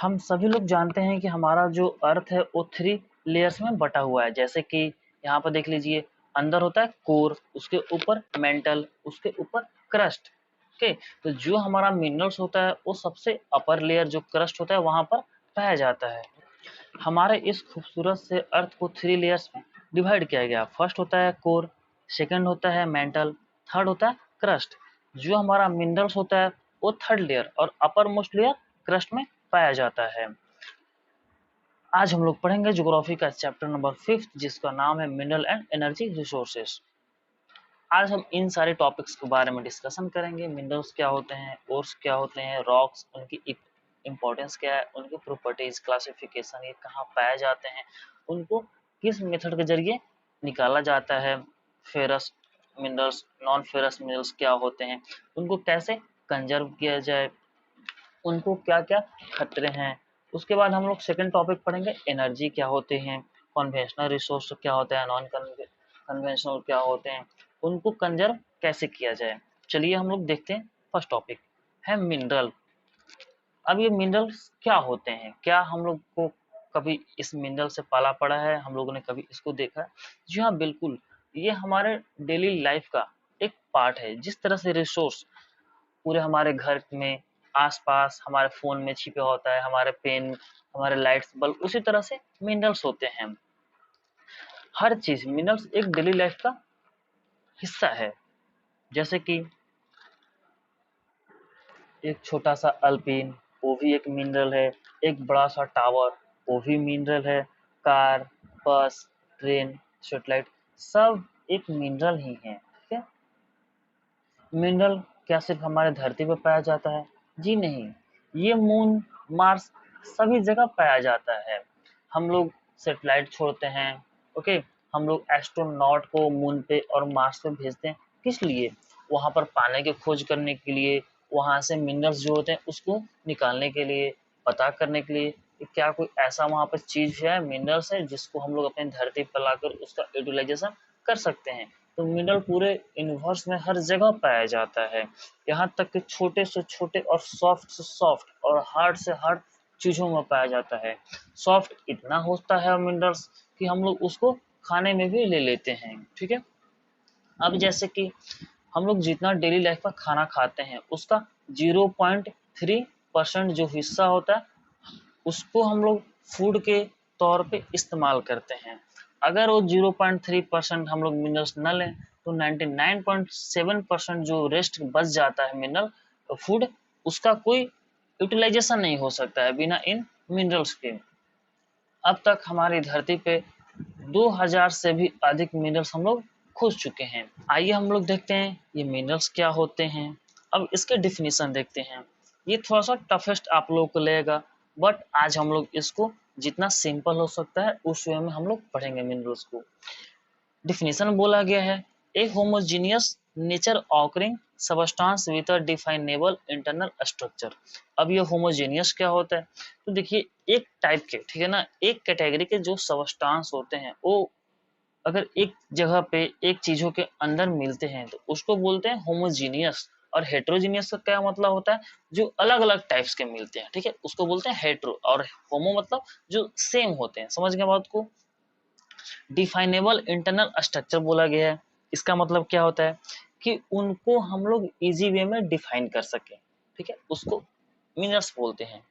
हम सभी लोग जानते हैं कि हमारा जो अर्थ है वो 3 लेयर्स में बटा हुआ है। जैसे कि यहाँ पर देख लीजिए, अंदर होता है कोर, उसके ऊपर मेंटल, उसके ऊपर क्रस्ट। ओके, तो जो हमारा मिनरल्स होता है वो सबसे अपर लेयर जो क्रस्ट होता है वहां पर पाया जाता है। हमारे इस खूबसूरत से अर्थ को 3 लेयर्स में डिवाइड किया गया। फर्स्ट होता है कोर, सेकंड होता है मेंटल, थर्ड होता है क्रस्ट। जो हमारा मिनरल्स होता है वो थर्ड लेयर और अपर मोस्ट लेयर क्रस्ट में पाया जाता है। आज हम लोग पढ़ेंगे ज्योग्राफी का चैप्टर नंबर 5 जिसका नाम है मिनरल एंड एनर्जी रिसोर्सेस। आज हम इन सारे टॉपिक्स के बारे में डिस्कशन करेंगे। मिनरल्स क्या होते हैं, ओर्स क्या होते हैं, रॉक्स, उनकी इम्पोर्टेंस क्या है, उनकी प्रॉपर्टीज, क्लासिफिकेशन, ये कहाँ पाए जाते हैं, उनको किस मेथड के जरिए निकाला जाता है, ferrous minerals, non ferrous minerals क्या होते हैं, उनको कैसे कंजर्व किया जाए, उनको क्या क्या खतरे हैं। उसके बाद हम लोग सेकंड टॉपिक पढ़ेंगे, एनर्जी क्या होते हैं, कन्वेंशनल रिसोर्स क्या होता है, नॉन कन्वेंशनल क्या होते हैं, उनको कंजर्व कैसे किया जाए। चलिए हम लोग देखते हैं। फर्स्ट टॉपिक है मिनरल। अब ये मिनरल्स क्या होते हैं, क्या हम लोग को कभी इस मिनरल से पाला पड़ा है, हम लोगों ने कभी इसको देखा है? जी हाँ, बिल्कुल। ये हमारे डेली लाइफ का एक पार्ट है। जिस तरह से रिसोर्स पूरे हमारे घर में आसपास हमारे फोन में छिपे होता है, हमारे पेन, हमारे लाइट्स बल्ब, उसी तरह से मिनरल्स होते हैं। हर चीज मिनरल्स एक डेली लाइफ का हिस्सा है। जैसे कि एक छोटा सा अल्पिन, वो भी एक मिनरल है। एक बड़ा सा टावर, वो भी मिनरल है। कार, बस, ट्रेन, सैटेलाइट, सब एक मिनरल ही है। ठीक है। मिनरल क्या सिर्फ हमारे धरती पर पाया जाता है? जी नहीं, ये मून, मार्स, सभी जगह पाया जाता है। हम लोग सैटेलाइट छोड़ते हैं, ओके, हम लोग एस्ट्रोनॉट को मून पे और मार्स पे भेजते हैं। किस लिए? वहां पर पाने की खोज करने के लिए, वहां से मिनरल्स जो होते हैं उसको निकालने के लिए, पता करने के लिए कि क्या कोई ऐसा वहां पर चीज है, मिनरल्स है, जिसको हम लोग अपनी धरती पर लाकर उसका यूटिलाइजेशन कर सकते हैं। तो मिनरल पूरे यूनिवर्स में हर जगह पाया जाता है। यहाँ तक कि छोटे से छोटे और सॉफ्ट से सॉफ्ट और हार्ड से हार्ड चीजों में पाया जाता है। सॉफ्ट इतना होता है मिनरल्स कि हम लोग उसको खाने में भी ले लेते हैं। ठीक है। अब जैसे कि हम लोग जितना डेली लाइफ का खाना खाते हैं उसका 0.3% जो हिस्सा होता है उसको हम लोग फूड के तौर पे इस्तेमाल करते हैं। अगर वो 0.3% हम लोग मिनरल्स न लें तो 99.7% जो रेस्ट बच जाता है मिनरल फूड, उसका कोई यूटिलाइजेशन नहीं हो सकता है बिना इन मिनरल्स के। अब तक हमारी धरती पे 2000 से भी अधिक मिनरल्स हम लोग खोज चुके हैं। आइए हम लोग देखते हैं ये मिनरल्स क्या होते हैं। अब इसके डिफिनीशन देखते हैं। ये थोड़ा सा टफेस्ट आप लोगों को लगेगा, बट आज हम लोग इसको जितना सिंपल हो सकता है उस वे में हम लोग पढ़ेंगे मिनरल्स को। डिफिनीशन बोला गया है, a homogeneous nature occurring substance with a definable internal structure. अब ये होमोजीनियस क्या होता है? तो देखिए, एक टाइप के, ठीक है ना, एक कैटेगरी के जो सबस्टांस होते हैं वो अगर एक जगह पे एक चीजों के अंदर मिलते हैं तो उसको बोलते हैं होमोजीनियस। और हेट्रोजीनियस का क्या मतलब होता है? जो अलग अलग टाइप्स के मिलते हैं, ठीक है, उसको बोलते हैं हेट्रो। और होमो मतलब जो सेम होते हैं। समझ गए बात को? डिफाइनेबल इंटरनल स्ट्रक्चर बोला गया है। इसका मतलब क्या होता है कि उनको हम लोग इजी वे में डिफाइन कर सकें। ठीक है, उसको मिनरल्स बोलते हैं।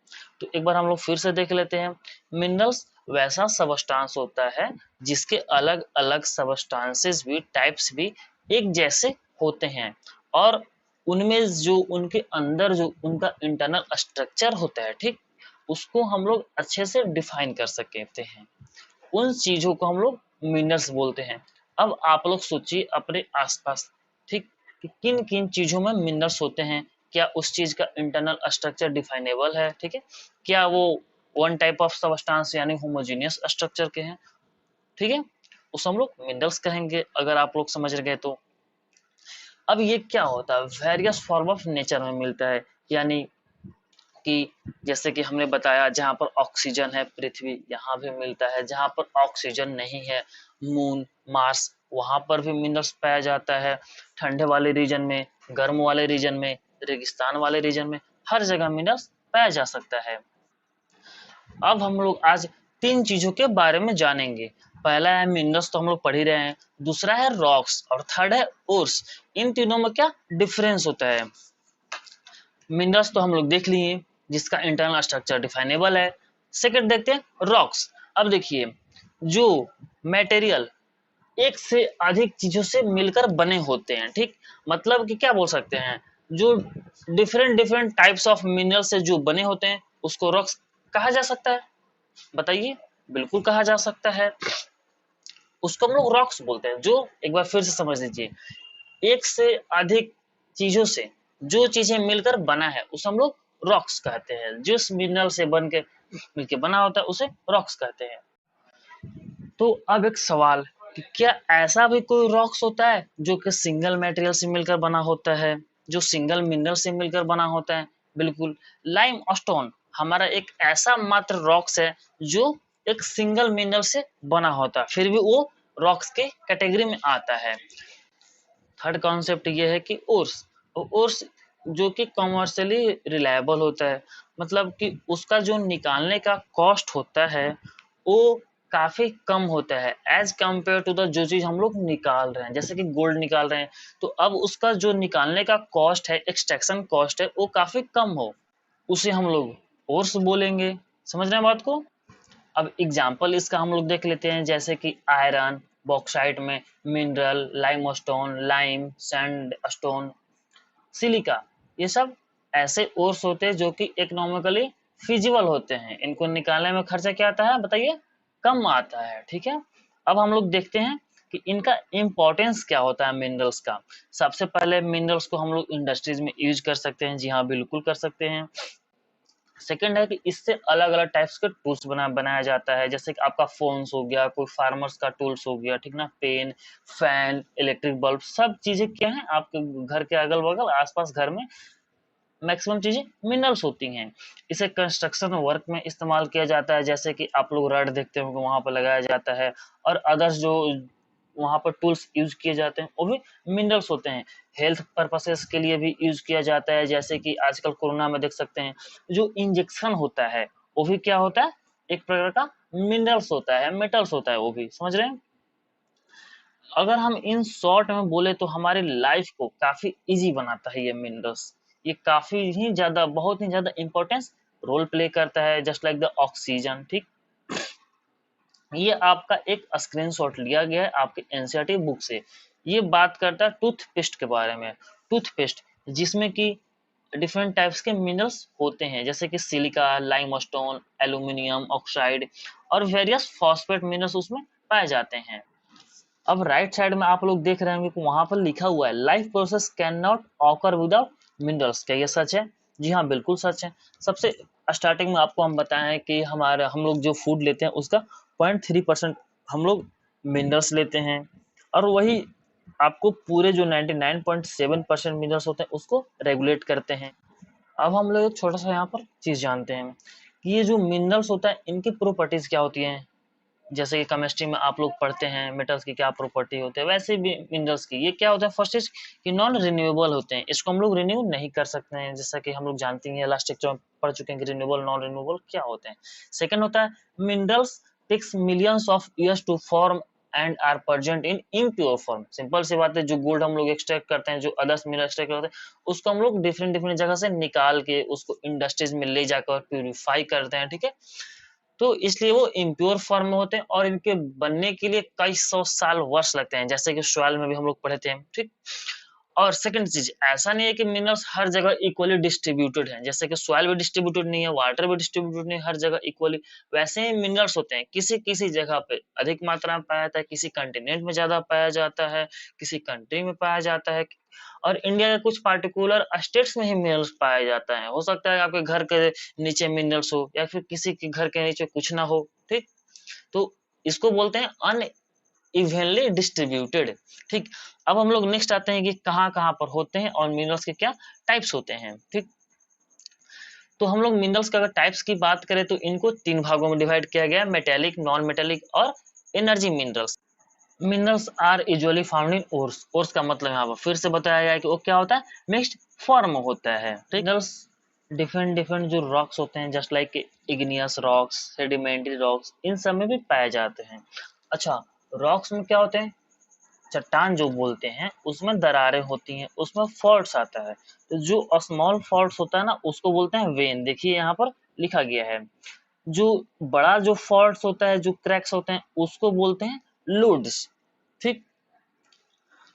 तो एक बार हम लोग फिर से देख लेते हैं। मिनरल्स वैसा सबस्टांस होता है जिसके अलग अलग सबस्टांसेस भी, टाइप्स भी एक जैसे होते हैं, और उनमें जो उनके अंदर जो उनका इंटरनल स्ट्रक्चर होता है, ठीक, उसको हम लोग अच्छे से डिफाइन कर सकते हैं। उन चीजों को हम लोग मिनरल्स बोलते हैं। अब आप लोग सोचिए अपने आसपास, ठीक, कि किन किन चीजों में मिनरल्स होते हैं। क्या उस चीज का इंटरनल स्ट्रक्चर डिफाइनेबल है? ठीक है। क्या वो वन टाइप ऑफ सबस्टांस यानी होमोजीनियस स्ट्रक्चर के हैं? ठीक है, उस हम लोग मिनरल्स कहेंगे, अगर आप लोग समझ गए तो। अब ये क्या होता है? वेरियस फॉर्म ऑफ नेचर में मिलता है, यानी कि जैसे कि हमने बताया, जहाँ पर ऑक्सीजन है पृथ्वी, यहाँ भी मिलता है। जहाँ पर ऑक्सीजन नहीं है, मून, मार्स, वहां पर भी मिनरल्स पाया जाता है। ठंडे वाले रीजन में, गर्म वाले रीजन में, रेगिस्तान वाले रीजन में, हर जगह मिनरल्स पाया जा सकता है। अब हम लोग आज तीन चीजों के बारे में जानेंगे। पहला है मिनरल्स, तो हम लोग पढ़ ही रहे हैं। दूसरा है रॉक्स और थर्ड है ओर्स। इन तीनों में क्या डिफरेंस होता है? मिनरल्स तो हम लोग देख लिए, जिसका इंटरनल स्ट्रक्चर डिफाइनेबल है। सेकंड देखते हैं रॉक्स। अब देखिए, जो मटेरियल एक से अधिक चीजों से मिलकर बने होते हैं, ठीक, मतलब कि क्या बोल सकते हैं, जो different different types of mineral से जो बने होते हैं उसको रॉक्स कहा जा सकता है। बताइए। बिल्कुल कहा जा सकता है। उसको हम लोग रॉक्स बोलते हैं। जो, एक बार फिर से समझ लीजिए, एक से अधिक चीजों से जो चीजें मिलकर बना है उसे हम लोग रॉक्स कहते हैं। जिस मिनरल से बन के मिलके बना होता है उसे रॉक्स कहते हैं। तो अब एक सवाल कि क्या ऐसा भी कोई रॉक्स होता है जो कि सिंगल मटेरियल से मिलकर बना होता है, जो सिंगल मिनरल से मिलकर बना होता है? बिल्कुल। लाइम स्टोन हमारा एक ऐसा मात्र रॉक्स है जो एक सिंगल मिनरल से बना होता है, फिर भी वो रॉक्स के कैटेगरी में आता है। थर्ड कॉन्सेप्ट ये है कि ओर्स, ओर्स जो कि कॉमर्शियली रिलायबल होता है, मतलब कि उसका जो निकालने का कॉस्ट होता है वो काफी कम होता है एज कंपेयर टू द जो चीज हम लोग निकाल रहे हैं। जैसे कि गोल्ड निकाल रहे हैं तो अब उसका जो निकालने का कॉस्ट है, एक्सट्रैक्शन कॉस्ट है, वो काफी कम हो, उसे हम लोग ओर्स बोलेंगे। समझ रहे हैं बात को? अब एग्जाम्पल इसका हम लोग देख लेते हैं, जैसे कि आयरन, बॉक्साइट में mineral, limestone, lime, sandstone, silica, ये सब ऐसे ओर्स होते हैं जो कि इकोनॉमिकली फिजिबल होते हैं। इनको निकालने में खर्चा क्या आता है बताइए? कम आता है। ठीक है। अब हम लोग देखते हैं कि इनका इम्पोर्टेंस क्या होता है मिनरल्स का। सबसे पहले मिनरल्स को हम लोग इंडस्ट्रीज में यूज कर सकते हैं। जी हाँ, बिल्कुल कर सकते हैं। सेकंड है कि इससे अलग अलग टाइप्स के टूल्स बनाया जाता है, जैसे कि आपका फोन्स हो गया, कोई फार्मर्स का टूल्स हो गया, ठीक ना, पेन, फैन, इलेक्ट्रिक बल्ब, सब चीजें क्या है आपके घर के अगल बगल आसपास घर में मैक्सिमम चीजें मिनरल्स होती हैं। इसे कंस्ट्रक्शन वर्क में इस्तेमाल किया जाता है, जैसे कि आप लोग रड देखते होंगे वहां पर लगाया जाता है, और अदर्स जो वहां पर टूल्स यूज किए जाते हैं वो भी मिनरल्स होते हैं। हेल्थ पर्पसेस के लिए भी यूज किया जाता है, जैसे कि आजकल कोरोना में देख सकते हैं जो इंजेक्शन होता है वो भी क्या होता है, एक प्रकार का मिनरल्स होता है, मेटल्स होता है, वो भी समझ रहे हैं। अगर हम इन शॉर्ट में बोले तो हमारी लाइफ को काफी इजी बनाता है ये मिनरल्स। ये काफी ही ज्यादा, बहुत ही ज्यादा इंपॉर्टेंस रोल प्ले करता है, जस्ट लाइक द ऑक्सीजन। ठीक, ये आपका एक स्क्रीनशॉट लिया गया है आपके एनसीईआरटी बुक से। ये बात करता है टूथपेस्ट के बारे में। टूथपेस्ट जिसमें कि डिफरेंट टाइप्स के मिनरल्स होते हैं, जैसे कि सिलिका, लाइमस्टोन, एल्यूमिनियम ऑक्साइड और वेरियस फॉस्फेट मिनरल्स उसमें पाए जाते हैं। अब राइट साइड में आप लोग देख रहे होंगे कि वहां पर लिखा हुआ है life process can not occur without minerals. क्या ये सच है? जी हाँ, बिल्कुल सच है। सबसे स्टार्टिंग में आपको हम बताएं कि हमारा हम लोग जो फूड लेते हैं उसका 0.3% हम लोग मिनरल्स लेते हैं, और वही आपको पूरे जो 99.7% मिनरल्स होते हैं उसको रेगुलेट करते हैं। अब हम लोग एक छोटा सा यहाँ पर चीज जानते हैं कि ये जो मिनरल्स होता है इनकी प्रॉपर्टीज क्या होती हैं। जैसे कि केमिस्ट्री में आप लोग पढ़ते हैं मेटल्स की क्या प्रॉपर्टी होते हैं, वैसे भी मिनरल्स की ये क्या होता है। फर्स्ट इज कि नॉन रिन्यूएबल होते हैं, इसको हम लोग रिन्यू नहीं कर सकते हैं, जैसा कि हम लोग जानते हैं लास्ट लेक्चर में पढ़ चुके हैं कि रिन्यूएबल नॉन रिन्यूएबल क्या होते हैं। सेकंड होता है minerals takes millions of years to form and are present in impure form. Simple सी बात है, जो गोल्ड हम लोग एक्सट्रैक्ट करते हैं, जो अदर्स मिनरल एक्सट्रैक्ट करते हैं, उसको हम लोग डिफरेंट डिफरेंट जगह से निकाल के उसको इंडस्ट्रीज में ले जाकर प्यूरिफाई करते हैं। ठीक है। तो इसलिए वो इम्प्योर फॉर्म में होते हैं और इनके बनने के लिए कई सौ साल वर्ष लगते हैं, जैसे कि सॉइल में भी हम लोग पढ़े थे। ठीक। और सेकंड चीज, ऐसा नहीं है कि मिनरल्स हर जगह इक्वली डिस्ट्रीब्यूटेड हैं, जैसे कि सॉइल भी डिस्ट्रीब्यूटेड नहीं है, वाटर भी डिस्ट्रीब्यूटेड नहीं है हर जगह इक्वली। वैसे ही मिनरल्स होते हैं, किसी किसी जगह पे अधिक मात्रा में पाया जाता है, किसी कंटिनेंट में ज्यादा पाया जाता है, किसी कंट्री में पाया जाता है, और इंडिया के कुछ पार्टिकुलर स्टेट्स में ही मिनरल्स पाया जाता है। हो सकता है आपके घर के नीचे मिनरल्स हो या फिर किसी के घर के नीचे कुछ ना हो। ठीक। तो इसको बोलते हैं अन इवनली डिस्ट्रीब्यूटेड। ठीक। अब हम लोग नेक्स्ट आते हैं कि कहाँ कहाँ पर होते हैं और मिनरल्स के क्या टाइप्स होते हैं। ठीक। तो हम लोग मिनरल्स का अगर टाइप्स की बात करें तो इनको तीन भागों में डिवाइड किया गया है, मेटेलिक, नॉन मेटेलिक और energy minerals. Minerals are usually found in ores. Ores का मतलब यहाँ पर फिर से बताया गया है कि वो क्या होता है, मिक्स्ड फॉर्म होता है। ठीक। मिनरल्स डिफरेंट डिफरेंट जो रॉक्स होते हैं, just like igneous rocks, sedimentary rocks, इन सब में भी पाए जाते हैं। अच्छा, रॉक्स में क्या होते हैं, चट्टान जो बोलते हैं उसमें दरारें होती हैं, उसमें फॉल्ट्स आता है। तो जो स्मॉल फॉल्ट्स होता है ना उसको बोलते हैं वेन, देखिए यहाँ पर लिखा गया है। जो बड़ा जो फॉल्ट्स होता है, जो क्रैक्स होते हैं, उसको बोलते हैं लूड्स। ठीक,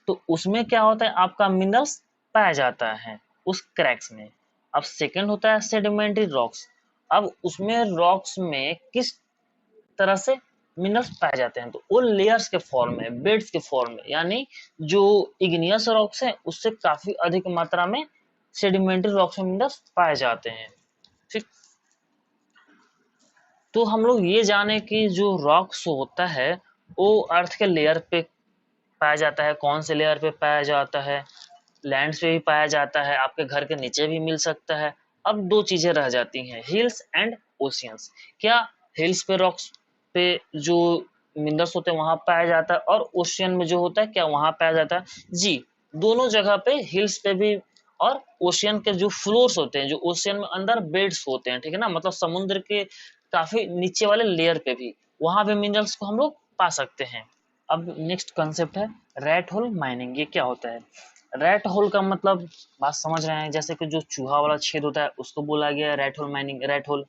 तो उसमें क्या होता है, आपका मिनरल्स पाया जाता है उस क्रैक्स में। अब सेकंड होता है सेडिमेंट्री रॉक्स। अब उसमें रॉक्स में किस तरह से मिनरल्स पाए जाते हैं, तो वो लेयर्स के फॉर्म में, बेड्स के फॉर्म में, यानी जो इग्नियस रॉक्स हैं उससे काफी अधिक मात्रा में सेडिमेंट्री रॉक्स में मिनरल्स पाए जाते हैं। ठीक, तो हम लोग ये जाने कि जो रॉक्स होता है वो अर्थ के लेयर पे पाया जाता है, कौन से लेयर पे पाया जाता है, लैंड्स पे भी पाया जाता है, आपके घर के नीचे भी मिल सकता है। अब दो चीजें रह जाती हैं, हिल्स एंड ओशियंस। क्या हिल्स पे रॉक्स पे जो मिनरल्स होते हैं वहां पाया जाता है, और ओशियन में जो होता है क्या वहां पाया जाता है? जी, दोनों जगह पे, हिल्स पे भी और ओशियन के जो फ्लोर्स होते हैं, जो ओशियन में अंदर बेड्स होते हैं, ठीक है ना, मतलब समुद्र के काफी नीचे वाले लेयर पे भी, वहां भी मिनरल्स को हम लोग पा सकते हैं। अब नेक्स्ट कॉन्सेप्ट है रैट होल माइनिंग। ये क्या होता है? रैट होल का मतलब बात समझ रहे हैं, जैसे कि जो चूहा वाला छेद होता है उसको बोला गया है rat hole mining, rat hole.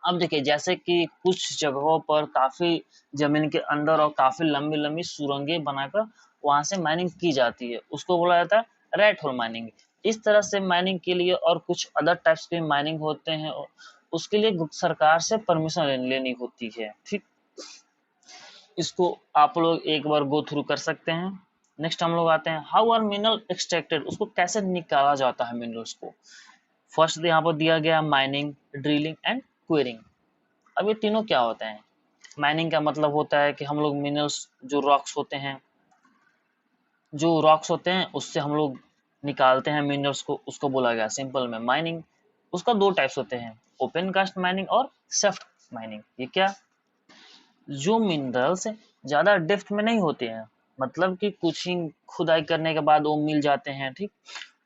अब देखिए, जैसे कि कुछ जगहों पर काफी जमीन के अंदर और काफी लंबी लंबी सुरंगें बनाकर वहां से माइनिंग की जाती है, उसको बोला जाता है रैट होल माइनिंग। इस तरह से माइनिंग के लिए और कुछ अदर टाइप्स के माइनिंग होते हैं, उसके लिए सरकार से परमिशन लेनी होती है। ठीक, इसको आप लोग एक बार गो थ्रू कर सकते हैं। नेक्स्ट हम लोग आते हैं हाउ आर मिनरल एक्सट्रैक्टेड, उसको कैसे निकाला जाता है मिनरल्स को। फर्स्ट यहाँ पर दिया गया माइनिंग, ड्रिलिंग एंड क्वेरिंग। अब ये तीनों क्या होते हैं? माइनिंग का मतलब होता है कि हम लोग मिनरल्स, जो रॉक्स होते हैं, उससे हम लोग निकालते हैं मिनरल्स को, उसको बोला गया सिंपल में माइनिंग। उसका दो टाइप्स होते हैं, ओपन कास्ट माइनिंग और शेफ्ट माइनिंग। ये क्या, जो मिनरल्स ज्यादा डेप्थ में नहीं होते हैं, मतलब कि कुछ ही खुदाई करने के बाद वो मिल जाते हैं, ठीक,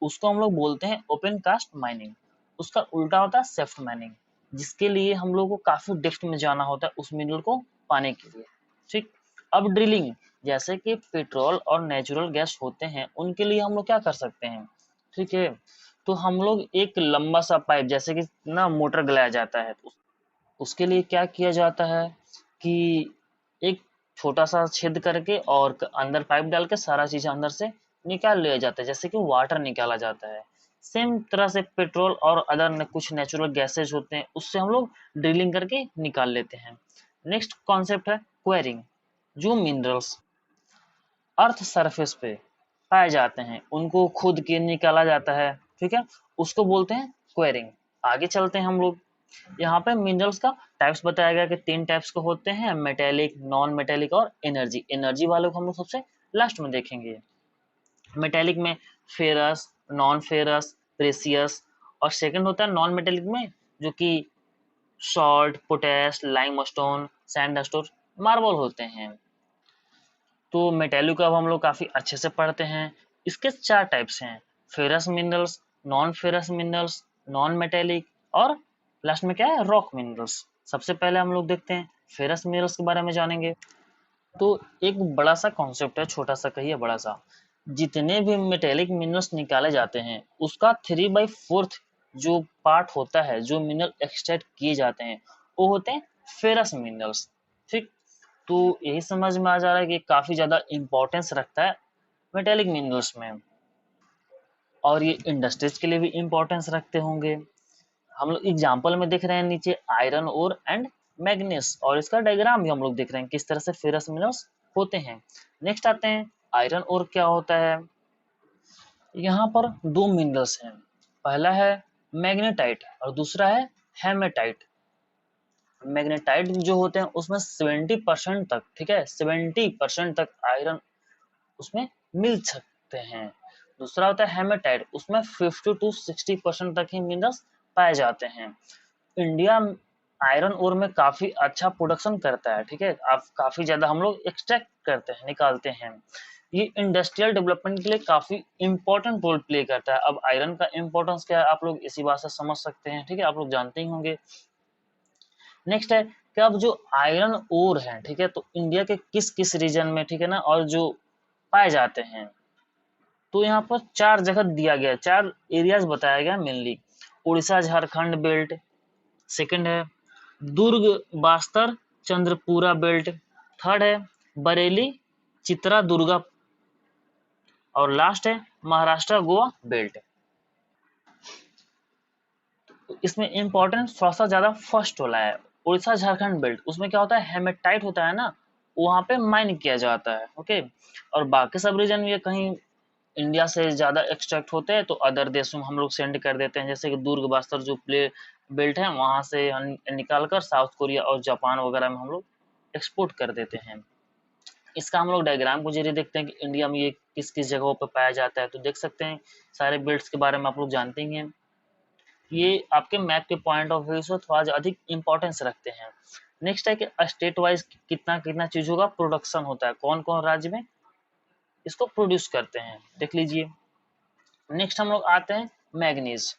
उसको हम लोग बोलते हैं ओपन कास्ट माइनिंग। उसका उल्टा होता है सेफ्ट माइनिंग, जिसके लिए हम लोग को काफी डेप्थ में जाना होता है उस मिनरल को पाने के लिए। ठीक, अब ड्रिलिंग, जैसे कि पेट्रोल और नेचुरल गैस होते हैं, उनके लिए हम लोग क्या कर सकते हैं? ठीक है, तो हम लोग एक लंबा सा पाइप, जैसे कि ना मोटर गलाया जाता है, तो उसके लिए क्या किया जाता है कि एक छोटा सा छेद करके और अंदर पाइप डाल के सारा चीज अंदर से निकाल लिया जाता है, जैसे कि वाटर निकाला जाता है। सेम तरह से पेट्रोल और अदर कुछ नेचुरल गैसेज होते हैं, उससे हम लोग ड्रिलिंग करके निकाल लेते हैं। नेक्स्ट कॉन्सेप्ट है क्वेरिंग। जो मिनरल्स अर्थ सरफेस पे पाए जाते हैं उनको खुद के निकाला जाता है, ठीक है, उसको बोलते हैं क्वेरिंग। आगे चलते हैं हम लोग। यहाँ पे मिनरल्स का टाइप्स बताया गया कि तीन टाइप्स के होते हैं, मेटेलिक, नॉन मेटेलिक और एनर्जी। एनर्जी वाले को हम लोग सबसे लास्ट में देखेंगे। मेटेलिक में फेरस, नॉन फेरस, प्रेसियस, और सेकंड होता है नॉन मेटेलिक में, जो कि salt, potash, limestone, sandstone, marble होते हैं। तो मेटेलिक को अब हम लोग काफी अच्छे से पढ़ते हैं। इसके चार टाइप्स हैं, ferrous minerals, non ferrous minerals, non metallic, और लास्ट में क्या है, रॉक मिनरल्स। सबसे पहले हम लोग देखते हैं फेरस मिनरल्स के बारे में जानेंगे। तो एक बड़ा सा कॉन्सेप्ट है, छोटा सा कहिए बड़ा सा। जितने भी मेटेलिक मिनरल्स निकाले जाते हैं उसका 3/4 जो पार्ट होता है, जो मिनरल एक्सट्रैक्ट किए जाते हैं, वो होते हैं फेरस मिनरल्स। ठीक, तो यही समझ में आ जा रहा है कि काफी ज्यादा इंपॉर्टेंस रखता है मेटेलिक मिनरल्स में, और ये इंडस्ट्रीज के लिए भी इंपॉर्टेंस रखते होंगे। हम लोग एग्जाम्पल में देख रहे हैं नीचे आयरन ओर एंड मैग्नीस, और इसका डायग्राम भी हम लोग देख रहे हैं किस तरह से फेरस मिनरल्स होते हैं। नेक्स्ट आते हैं आयरन ओर क्या होता है। यहाँ पर दो मिनरल्स हैं, पहला है मैग्नेटाइट और दूसरा है हेमेटाइट। मैग्नेटाइट जो होते हैं उसमें 70% तक, ठीक है, 70% तक आयरन उसमें मिल सकते हैं। दूसरा होता है हेमेटाइट, उसमें 50 to 60% तक ही मिनरल्स पाए जाते हैं। इंडिया आयरन ओर में काफी अच्छा प्रोडक्शन करता है, ठीक है, आप काफी ज्यादा हम लोग एक्सट्रैक्ट करते हैं, निकालते हैं। ये इंडस्ट्रियल डेवलपमेंट के लिए काफी इंपॉर्टेंट रोल प्ले करता है। अब आयरन का इंपॉर्टेंस क्या है आप लोग इसी बात से समझ सकते हैं, ठीक है, आप लोग जानते ही होंगे। नेक्स्ट है कि अब जो आयरन ओर है, ठीक है, तो इंडिया के किस किस रीजन में, ठीक है ना, और जो पाए जाते हैं, तो यहाँ पर 4 जगह दिया गया है, 4 एरियाज बताया गया mainly. Orissa Jharkhand belt, second है दुर्ग बास्तर चंद्रपुरा बेल्ट, थर्ड है बरेली चित्रा दुर्गा, और लास्ट है महाराष्ट्र गोवा बेल्ट। तो इसमें इंपॉर्टेंट थोड़ा सा ज्यादा फर्स्ट वाला है, उड़ीसा झारखंड बेल्ट। उसमें क्या होता है, हेमेटाइट होता है ना, वहां पे माइन किया जाता है, ओके। और बाकी सब रीजन ये कहीं इंडिया से ज्यादा एक्सट्रैक्ट होते हैं तो अदर देशों में हम लोग सेंड कर देते हैं, जैसे कि दुर्ग बस्तर जो प्ले बेल्ट है वहां से निकाल कर साउथ कोरिया और जापान वगैरह में हम लोग एक्सपोर्ट कर देते हैं। इसका हम लोग डायग्राम को जरिए देखते हैं कि इंडिया में ये किस किस जगहों पर पाया जाता है, तो देख सकते हैं सारे बेल्ट्स के बारे में आप लोग जानते ही हैं। ये आपके मैप के पॉइंट ऑफ व्यू से थोड़ा अधिक इंपॉर्टेंस रखते हैं। नेक्स्ट है कि स्टेट वाइज कितना कितना चीजों का प्रोडक्शन होता है, कौन कौन राज्य में इसको प्रोड्यूस करते हैं, देख लीजिए। नेक्स्ट हम लोग आते हैं मैग्नीज।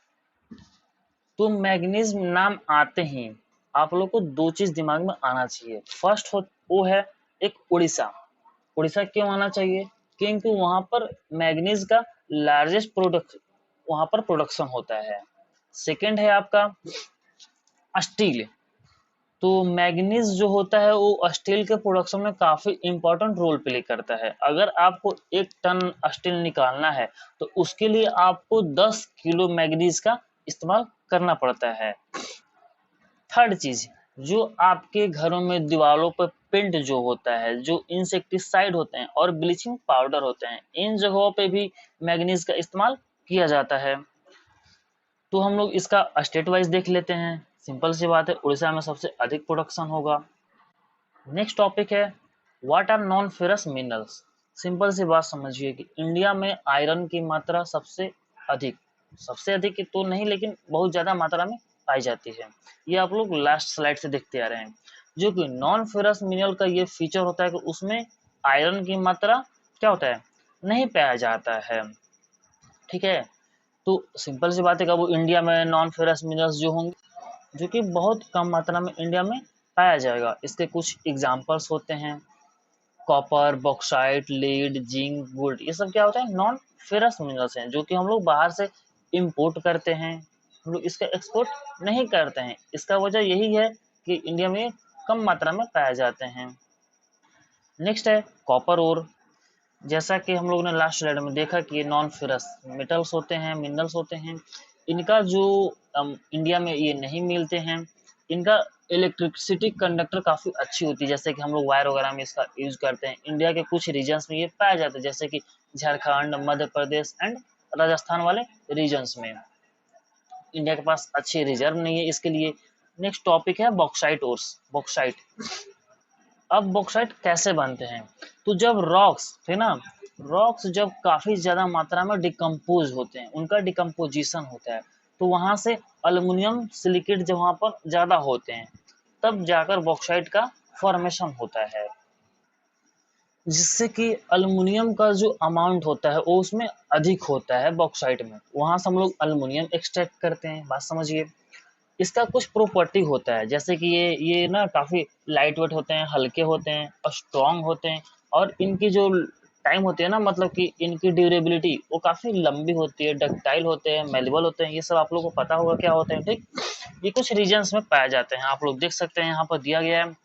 तो मैग्नीज नाम आते ही आप लोग को 2 चीज दिमाग में आना चाहिए। फर्स्ट वो है एक उड़ीसा। उड़ीसा क्यों आना चाहिए, क्योंकि वहां पर मैग्नीज का लार्जेस्ट प्रोडक्ट वहां पर प्रोडक्शन होता है। सेकंड है आपका स्टील। तो मैग्नीज जो होता है वो स्टील के प्रोडक्शन में काफी इंपॉर्टेंट रोल प्ले करता है। अगर आपको 1 टन स्टील निकालना है तो उसके लिए आपको 10 किलो मैग्नीज का इस्तेमाल करना पड़ता है। थर्ड चीज, जो आपके घरों में दीवारों पर पेंट जो होता है, जो इंसेक्टिसाइड होते हैं और ब्लीचिंग पाउडर होते हैं, इन जगहों पे भी मैग्नीज का इस्तेमाल किया जाता है। तो हम लोग इसका स्टेट वाइज देख लेते हैं। सिंपल सी बात है, उड़ीसा में सबसे अधिक प्रोडक्शन होगा। नेक्स्ट टॉपिक है what are non ferrous minerals. Simple सी बात समझिए कि इंडिया में आयरन की मात्रा सबसे अधिक तो नहीं लेकिन बहुत ज्यादा मात्रा में पाई जाती है। ये आप लोग लास्ट स्लाइड से देखते आ रहे हैं। जो कि नॉन फेरस मिनरल का ये फीचर होता है कि उसमें आयरन की मात्रा क्या होता है, नहीं पाया जाता है, ठीक है। तो सिंपल सी बात है कि वो इंडिया में नॉन फेरस मिनरल्स जो होंगे जो कि बहुत कम मात्रा में इंडिया में पाया जाएगा। इसके कुछ एग्जाम्पल्स होते हैं copper bauxite lead zinc gold, ये सब क्या होता है नॉन फेरस मिनरल्स हैं जो कि हम लोग बाहर से इंपोर्ट करते हैं, हम लोग इसका एक्सपोर्ट नहीं करते हैं। इसका वजह यही है कि इंडिया में कम मात्रा में पाए जाते हैं। नेक्स्ट है कॉपर ओर। जैसा कि हम लोगों ने लास्ट स्लाइड में देखा कि ये नॉन फेरस मेटल्स होते हैं, मिनरल्स होते हैं। इनका जो इंडिया में ये नहीं मिलते हैं। इनका इलेक्ट्रिसिटी कंडक्टर काफ़ी अच्छी होती है, जैसे कि हम लोग वायर वगैरह में इसका यूज करते हैं। इंडिया के कुछ रीजन्स में ये पाया जाता है, जैसे कि झारखंड मध्य प्रदेश एंड राजस्थान वाले रीजन्स में। इंडिया के पास अच्छी रिजर्व नहीं है इसके लिए। नेक्स्ट टॉपिक है बॉक्साइट ओर्स, बॉक्साइट। अब बॉक्साइट कैसे बनते हैं, तो जब रॉक्स थे ना, रॉक्स जब काफी ज्यादा मात्रा में डिकम्पोज होते हैं, उनका डिकम्पोजिशन होता है, तो वहां से अल्युमिनियम सिलिकेट जब वहां पर ज्यादा होते हैं तब जाकर बॉक्साइट का फॉर्मेशन होता है, जिससे कि अल्युमिनियम का जो अमाउंट होता है वो उसमें अधिक होता है बॉक्साइट में। वहां से हम लोग अल्युमिनियम एक्सट्रैक्ट करते हैं, बात समझिए। इसका कुछ प्रॉपर्टी होता है, जैसे कि ये ना काफी लाइट वेट होते हैं, हल्के होते हैं और स्ट्रांग होते हैं। और इनकी जो टाइम होती है ना, मतलब कि इनकी ड्यूरेबिलिटी वो काफी लंबी होती है, डक्टाइल होते हैं, मेलेबल होते हैं। ये सब आप लोगों को पता होगा क्या होते हैं, ठीक। ये कुछ रीजन्स में पाए जाते हैं, आप लोग देख सकते हैं यहाँ पर दिया गया है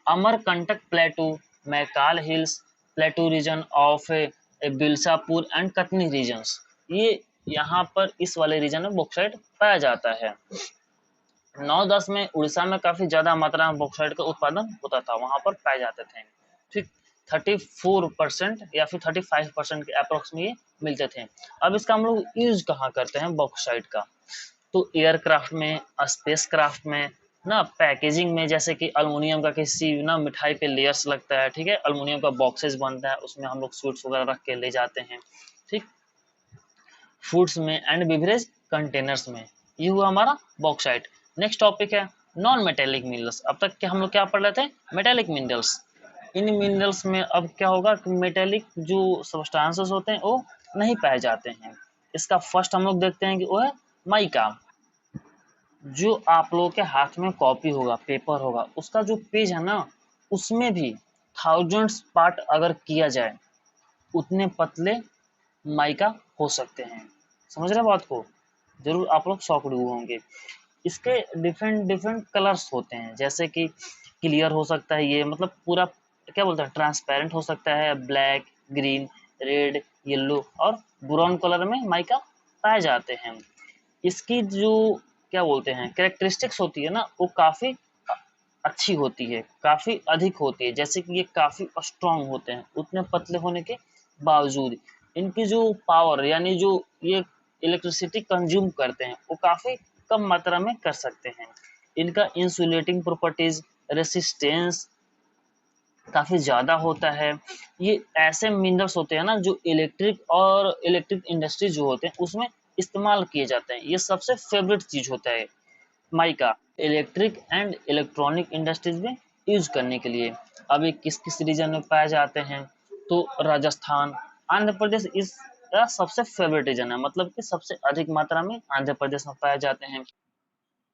Amarkantak plateau, Maikal hills plateau region of Bilaspur and Katni regions. ये यहाँ पर इस वाले रीजन में बॉक्साइट पाया जाता है। 9-10 में उड़ीसा में काफी ज्यादा मात्रा में बॉक्साइट का उत्पादन होता था, वहां पर पाए जाते थे, ठीक। 34% या फिर 35% के अप्रोक्स में ये मिलते थे। अब इसका हम लोग यूज कहाँ करते हैं बॉक्साइट का, तो एयरक्राफ्ट में, स्पेस क्राफ्ट में ना, पैकेजिंग में, जैसे कि अल्युमिनियम का किसी ना मिठाई पे लेयर्स लगता है, ठीक है, अल्युमिनियम का बॉक्सेस बनता है, उसमें हम लोग स्वीट्स वगैरह रख के ले जाते हैं, ठीक। फूड्स में एंड बिवरेज कंटेनर्स में, ये हुआ हमारा बॉक्साइट। नेक्स्ट टॉपिक है नॉन मेटेलिक मिनरल्स। अब तक के हम लोग क्या पढ़ रहे थे, मेटेलिक मिनरल्स। इन मिनरल्स में अब क्या होगा कि मेटेलिक जो सब्सटेंसेस होते हैं वो नहीं पाए जाते हैं। इसका फर्स्ट हम लोग देखते हैं कि वो है माइका। जो आप लोगों के हाथ में कॉपी होगा, पेपर होगा, उसका जो पेज है ना, उसमें भी थाउजेंड्स पार्ट अगर किया जाए उतने पतले माइका हो सकते हैं। समझ रहे बात को? जरूर आप लोग शॉक्ड हुए होंगे। इसके डिफरेंट डिफरेंट कलर्स होते हैं, जैसे कि क्लियर हो सकता है, ये मतलब पूरा क्या बोलते हैं, ट्रांसपेरेंट हो सकता है, ब्लैक, ग्रीन, रेड, येलो और ब्राउन कलर में माइका पाए जाते हैं। इसकी जो क्या बोलते हैं कैरेक्टरिस्टिक्स होती है ना, वो काफ़ी अच्छी होती है, काफ़ी अधिक होती है। जैसे कि ये काफ़ी स्ट्रांग होते हैं, उतने पतले होने के बावजूद इनकी जो पावर यानी जो ये इलेक्ट्रिसिटी कंज्यूम करते हैं वो काफ़ी कम मात्रा में कर सकते हैं। इनका इंसुलेटिंग प्रॉपर्टीज, रेसिस्टेंस काफ़ी ज़्यादा होता है। ये ऐसे मिनरल्स होते हैं ना जो इलेक्ट्रिक इंडस्ट्री जो होते हैं उसमें इस्तेमाल किए जाते हैं। ये सबसे फेवरेट चीज़ होता है mica electric and electronic industries में यूज करने के लिए। अब ये किस किस रीजन में पाए जाते हैं, तो राजस्थान, आंध्र प्रदेश इसका सबसे फेवरेट रीजन है, मतलब कि सबसे अधिक मात्रा में आंध्र प्रदेश में पाए जाते हैं।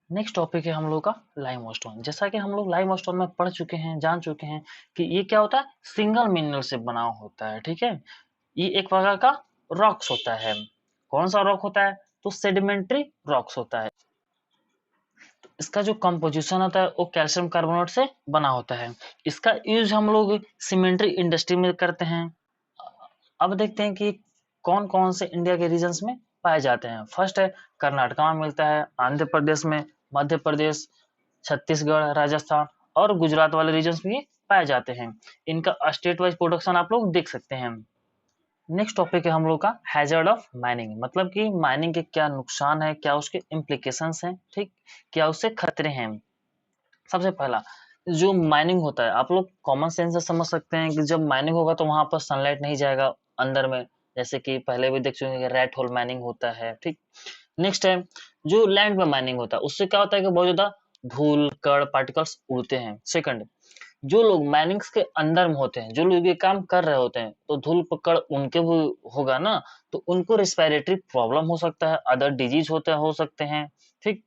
नेक्स्ट टॉपिक है हम लोग का लाइमस्टोन। जैसा कि हम लोग लाइमस्टोन में पढ़ चुके हैं, जान चुके हैं कि ये क्या होता है, सिंगल मिनरल से बना होता है। ठीक है, ये एक प्रकार का रॉक्स होता है। कौन सा रॉक होता है, तो सेडिमेंट्री रॉक्स होता है। इसका जो कंपोजिशन होता है वो कैल्शियम कार्बोनेट से बना होता है। इसका यूज हम लोग सीमेंट्री इंडस्ट्री में करते हैं। अब देखते हैं कि कौन कौन से इंडिया के रीजन्स में पाए जाते हैं। फर्स्ट है कर्नाटका में मिलता है, आंध्र प्रदेश में, मध्य प्रदेश, छत्तीसगढ़, राजस्थान और गुजरात वाले रीजन्स में ये पाए जाते हैं। इनका स्टेट वाइज प्रोडक्शन आप लोग देख सकते हैं। नेक्स्ट टॉपिक है हम लोग का हैजर्ड ऑफ माइनिंग, मतलब कि माइनिंग के क्या नुकसान है, क्या उसके इम्प्लीकेशंस हैं, ठीक, क्या उससे खतरे हैं। सबसे पहला, जो माइनिंग होता है आप लोग कॉमन सेंस से समझ सकते हैं कि जब माइनिंग होगा तो वहां पर सनलाइट नहीं जाएगा अंदर में, जैसे कि पहले भी देख चुके हैं कि रेड होल माइनिंग होता है। ठीक, नेक्स्ट है जो लैंड में माइनिंग होता है उससे क्या होता है कि बहुत ज्यादा धूल कण पार्टिकल्स उड़ते हैं। सेकंड, जो लोग माइनिंग्स के अंदर में होते हैं, जो लोग ये काम कर रहे होते हैं, तो धूल पकड़ उनके भी होगा ना, तो उनको रिस्पिरेटरी प्रॉब्लम हो सकता है, अदर डिजीज होते हो सकते हैं। ठीक,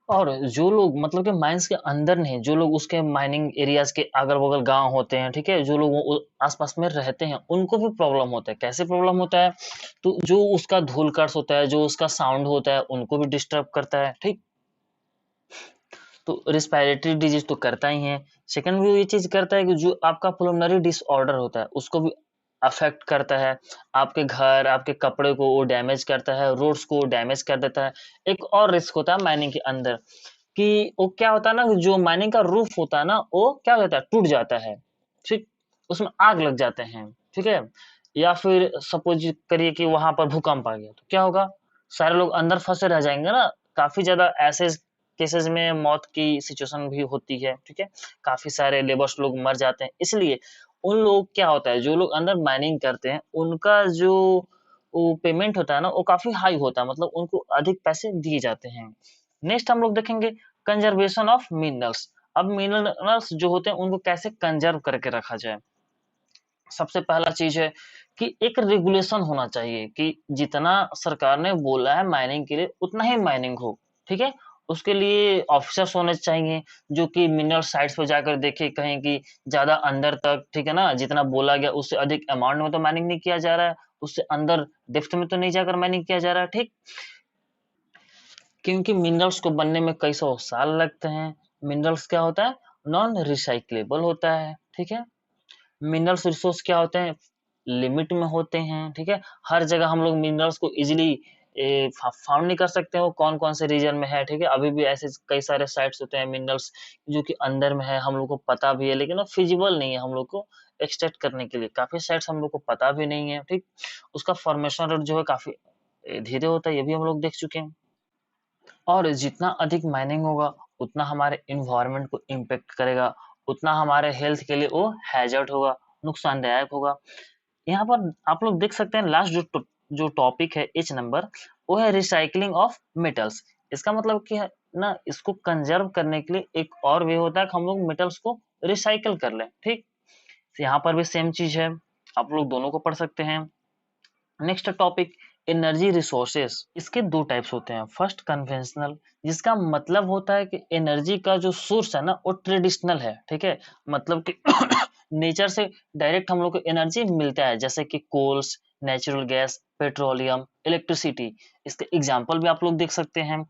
और जो लोग मतलब कि माइंस के अंदर नहीं, जो लोग उसके माइनिंग एरियाज के अगल बगल गांव होते हैं, ठीक है, जो लोग आसपास में रहते हैं उनको भी प्रॉब्लम होता है। कैसे प्रॉब्लम होता है, तो जो उसका धूल कण होता है, जो उसका साउंड होता है, उनको भी डिस्टर्ब करता है। ठीक, तो रिस्पायरेटरी डिजीज तो करता ही है। सेकंड वो ये चीज करता है कि जो आपका पुलमोनरी डिसऑर्डर होता है उसको भी अफेक्ट करता है। आपके घर, आपके कपड़े को वो डैमेज करता है, रोड्स को डैमेज कर देता है। एक और रिस्क होता है माइनिंग के अंदर कि वो क्या होता है ना, जो माइनिंग का रूफ होता है ना वो क्या हो जाता है, टूट जाता है। ठीक, उसमें आग लग जाते हैं। ठीक है, या फिर सपोज करिए कि वहां पर भूकंप आ गया तो क्या होगा, सारे लोग अंदर फंसे रह जाएंगे ना। काफी ज्यादा ऐसे केसेस में मौत की सिचुएशन भी होती है। ठीक है, काफी सारे लेबर्स लोग मर जाते हैं। इसलिए उन लोग क्या होता है, जो लोग अंदर माइनिंग करते हैं उनका जो वो पेमेंट होता है ना वो काफी हाई होता है, मतलब उनको अधिक पैसे दिए जाते हैं। नेक्स्ट हम लोग देखेंगे कंजर्वेशन ऑफ मिनरल्स। अब मिनरल्स जो होते हैं उनको कैसे कंजर्व करके रखा जाए। सबसे पहला चीज है कि एक रेगुलेशन होना चाहिए कि जितना सरकार ने बोला है माइनिंग के लिए उतना ही माइनिंग हो। ठीक है, उसके लिए ऑफिसर्स होने चाहिए जो कि मिनरल साइट्स पे जाकर देखे कहीं कि ज्यादा अंदर तक, ठीक है ना, जितना बोला गया उससे अधिक अमाउंट में तो माइनिंग नहीं किया जा रहा है, उससे अंदर डेप्थ में तो नहीं जाकर माइनिंग किया जा रहा है। ठीक, क्योंकि मिनरल्स को बनने में कई सौ साल लगते हैं। मिनरल्स क्या होता है, नॉन रिसाइक्लेबल होता है। ठीक है, मिनरल्स रिसोर्स क्या होते हैं, लिमिट में होते हैं। ठीक है, हर जगह हम लोग मिनरल्स को इजीली फाउंड नहीं कर सकते हो कौन कौन से रीजन में है। ठीक है, अभी भी ऐसे कई सारे साइट्स होते हैं मिनरल्स जो कि अंदर में है, हम लोग को पता भी है लेकिन वो फिजिबल नहीं है हम लोग को एक्सट्रैक्ट करने के लिए। काफी साइट्स हम लोग को पता भी नहीं है। ठीक, उसका फॉर्मेशन रेट जो है काफी धीरे होता है, ये भी हम लोग देख चुके हैं। और जितना अधिक माइनिंग होगा उतना हमारे इन्वायरमेंट को इम्पेक्ट करेगा, उतना हमारे हेल्थ के लिए वो हैजर्ड होगा, नुकसानदायक होगा। यहाँ पर आप लोग देख सकते हैं लास्ट जो टॉपिक है एच नंबर, वो है रिसाइकलिंग ऑफ मेटल्स। इसका मतलब क्या है, ना इसको कंजर्व करने के लिए एक और वे होता है कि हम लोग मेटल्स को रिसाइकल कर लें। ठीक, यहाँ पर भी सेम चीज है, आप लोग दोनों को पढ़ सकते हैं। Next topic, energy resources. इसके दो टाइप्स होते हैं। फर्स्ट कन्वेंशनल, जिसका मतलब होता है कि एनर्जी का जो सोर्स है ना वो ट्रेडिशनल है। ठीक है, मतलब कि नेचर से डायरेक्ट हम लोग को एनर्जी मिलता है, जैसे कि coals, natural gas, petroleum, electricity. इसके एग्जाम्पल भी आप लोग देख सकते हैं,